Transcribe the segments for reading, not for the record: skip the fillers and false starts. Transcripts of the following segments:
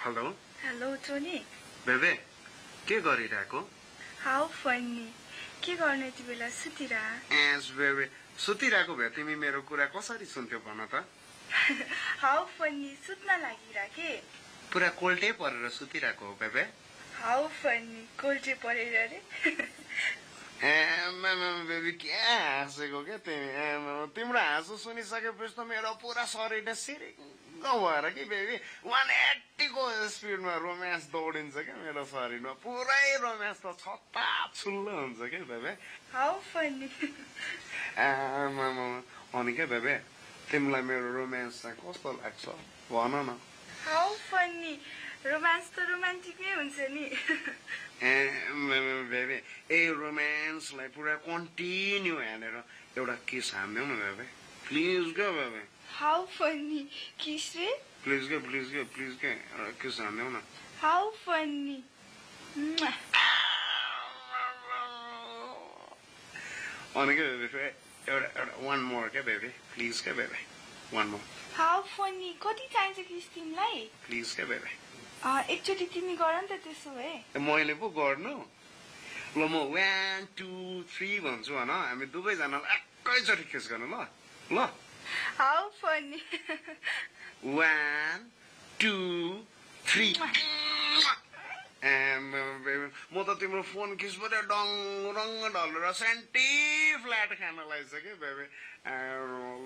Hello hello Tony बेबे के गरिरहेको हाउ फनी के गर्ने यति बेला सुतिरा एस बेबे सुतिरहेको भए तिमी मेरो कुरा कसरी सुन्थ्यौ भन त हाउ फनी सुत्न लागिराखे पुरा कोल्टे परेर सुतिरहेको हो बेबे हाउ फनी कोल्टे परेर रे बेबी के हाँसेको क्या तिमी तिम्रो हाँसो सुनिसकेपछि त मेरो पुरा शरीर सिरिङ्ग भएर कि बेबी 180 को स्पिडमा रोमान्स दौडिन्छ क्या मेरो शरीरमा पुरै रोमान्स त छत्ता छुल्लो हुन्छ क्या बेबे हाउ फनी अनि क्या बेबे तिमीलाई मेरो रोमान्स चाहिँ कस्तो लाग्छ भन न हाउ फनी रोमान्स त रोमान्टिकै हुन्छ नि बेबी ए रोमान्सलाई पुरा कन्टिन्यू हानेर एउटा किस हान्देऊ न बेबे प्लिज क्या बेबे हाउ फनी किस रे प्लिज के एउटा किस हान्देऊ न हाउ फनी अनि क्या बेबी एउटा वान मोर क्या बेबी प्लिज क्या baby one more how funny कति चाहिन्छ किस तिमीलाई प्लिज क्या बेबी एकचोटि तिमी गर नि त त्यसो भए मैले पो गर्नु ल म 1 2 3 भन्छु भन हामी दुवैजनालाई एकैचोटि किस गर्नु ल ल हाउ फनी 1 2 3 म त तिम्रो फोन किसबाट डङ रङ ढलेर सेन्टी फ्ल्याट खान लागिसक्यो बेबे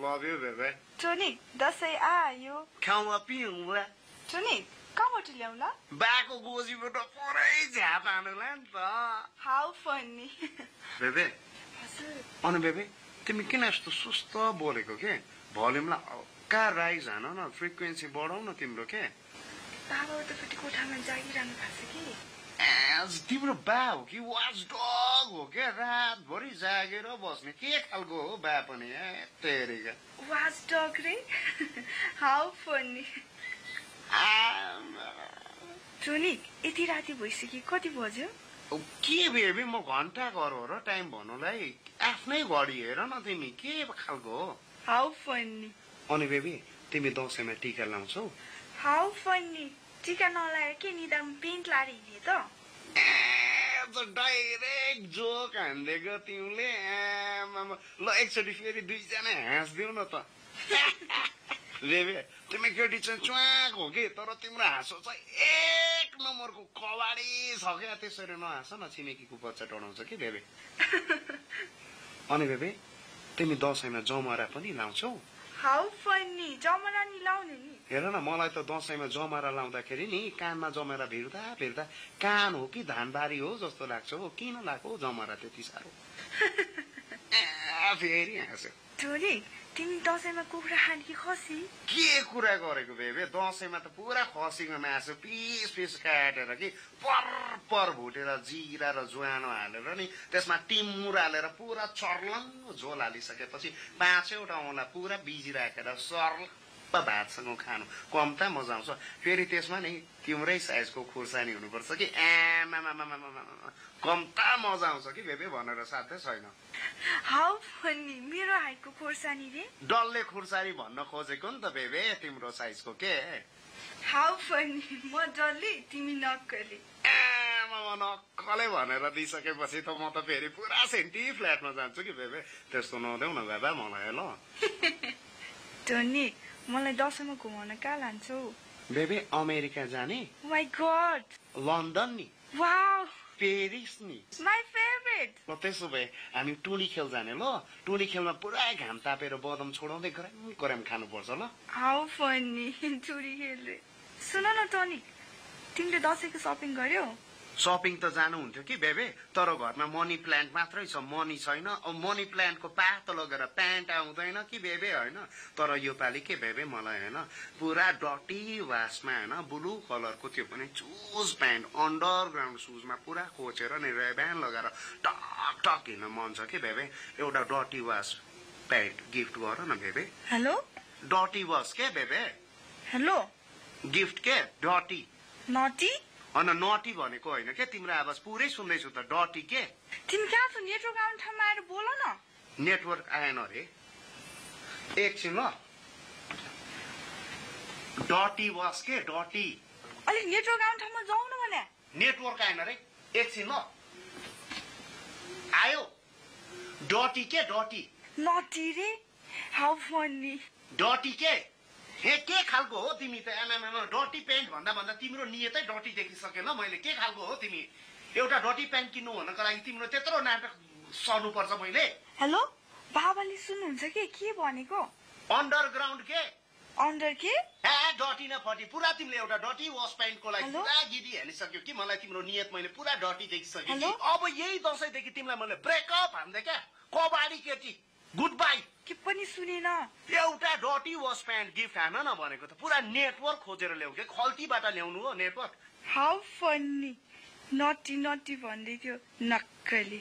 लभ यु बेबे टोनी दसैँ आयो खाउँला पिउँला टोनी कहाँबाट ल्याउला बाको गोजीबाट पुरै झ्याप हानुला नि त हाउ फनी बेबे अनि बेबे तिमी किन यस्तो सुस्त बोलेको के भोल्युमलाई हल्का राइज हान न फ्रिक्वेन्सी बढाउ न तिम्रो के बाबा उतापट्टि कोठामा जागिरहनु भएको छ कि तिम्रो बा हो कि वाच डग हो क्या रातभरि जागेर बस्ने के खालको हो बा पनि तेरेका वाच डग रे हाउ फनी टोनी यति राति भइसक्यो कति बज्यो के बेबी म घन्टा घर हो र टाइम भन्नुलाई आफ्नै घडी हेर न तिमी के खालको हो हाउ फनी अनि बेबी तिमी दसैँमा टिका लाउँछौ हाउ फनी टिका नलाएर के निधारमा पेन्ट लाएर हिँडे त डाइरेक्ट जोक हान्दिएको तिमीले ल एकचोटि फेरि दुईजना हाँस्दिउ न त बेबी तिमी केटी चाहिँ च्वाक हो कि तर तिम्रो हाँसो चाहिँ 1 नम्बरको कवाडी छ क्या त्यसरी नहाँस न छिमेकीको बच्चा टोडाउँछ कि बेबी अनि बेबी तिमी दसैँमा जमरा पनि लाउँछौ हाउ फनी जमरा नि लाउने नि हेर न मलाई त दसैँमा जमरा लाउँदाखेरि नि कानमा जमरा भिर्दा कान हो कि धानबारी हो जस्तो लाग्छ हो किन लाग्यो जमरा त्यति साह्रो फेरि हाँस्यो टोनी तिमी दसैँमा कुखुरा खाने कि खसी के कुरा गरेको बेबे दसैँमा त पुरा खसीको मासु पिस पिस काटेर कि पर भुटेर जिरा र ज्वानो हालेर नि त्यसमा टिमुर हालेर पुरा चर्लङ्ग झोल हालिसकेपछि 5-वटा औँला पुरा बिजी राखेर सर्लप्प भातसँग खानु कम्ता मजा आउँछ फेरि त्यसमा नि तिम्रै साइजको खुर्सानी हुनुपर्छ कि कम्ता मजा आउँछ कि बेबे भनेर साध्यै छैन हाउ फनी मेरो हाइटको खुर्सानी रे डल्ले खुर्सानी भन्न खोजेको नि त बेबे तिम्रो साइजको के हाउ फनी म डल्ले तिमी नक्कले नक्कले भनेर दिइसकेपछि त म त फेरि पुरा सेन्टी फ्ल्याटमा जान्छु कि बेबे त्यस्तो नदेऊ न बाबा मलाई ल टोनी मलाई दसैँमा घुमाउन कहाँ लान्छौ बेबी अमेरिका जाने माई गॉड लन्डन नि वाउ पेरिस नि माई फेभरेट ल त्यसो भए हामी टोली खेल जाने ल टोली खेलमा पुरा घाम तापेर बदम छोडाउँदै गरम खानुपर्छ ल हाउ फनी टोली खेल सुन न टोनी तिमीले दसैँको सपिङ गर्यौ सपिङ त जानुहुन्थ्यो कि बेबे तर घरमा मनी प्लान्ट मात्रै छ मनी छैन मनी प्लान्टको पात लगेर प्यान्ट आउँदैन कि बेबे होइन तर योपालि के बेबे मलाई होइन पुरा डटी वासमा होइन ब्लू कलरको त्यो पनि चुज प्यान्ट अन्डरग्राउन्ड सुजमा पुरा खोचेर नि रेब्यान लगाएर टक टक हिँड्न मन छ कि बेबे एउटा डटी वास प्यान्ट गिफ्ट गर न बेबे हेलो डटी वास के बेबे हेलो गिफ्ट के डटी नटी अन नटी भनेको होइन के तिम्रो आवाज पुरै सुन्दैछु त डटी के तिमी कहाँ छौ नेटवर्क आउने ठाउँमा आएर बोल न नेटवर्क आएन अरे एकछिन ल डटी वास के डटी अलिक नेटवर्क आउने ठाउँमा जाउँ न भने नेटवर्क आएन रे एकछिन ल आयो डटी के डटी नटी रे हाउ फनी डटी के खालको हो तिमी त आमामा डटी प्यान्ट भन्दा भन्दा तिम्रो नियतै डटी देखिसके ल मैले के खालको हो तिमी एउटा डटी प्यान्ट किन्नु भन्नको लागि तिम्रो त्यत्रो नाटक सर्नुपर्छ मैले हेलो बाबाले सुन्नुहुन्छ के भनेको अन्डरग्राउन्ड के अन्डर के डटी न फटी पुरा तिमीले एउटा डटी वास प्यान्टको लागि हेलो? पुरा गिरी हानिसक्यो कि मलाई तिम्रो नियत मैले पुरा डटी देखिसकेँ हेलो? कि अब यही दशैंदेखि तिमीलाई मैले ब्रेकअप हान्दै क्या कबाडी केटी गुड बाई के पनि सुनेन एउटा डटी वास प्यान्ट गिफ्ट हान न भनेको त पुरा नेटवर्क खोजेर ल्याउ के खल्तीबाट ल्याउनु हो नेटवर्क हाउ फनी नटी भन्दै थियो नक्कली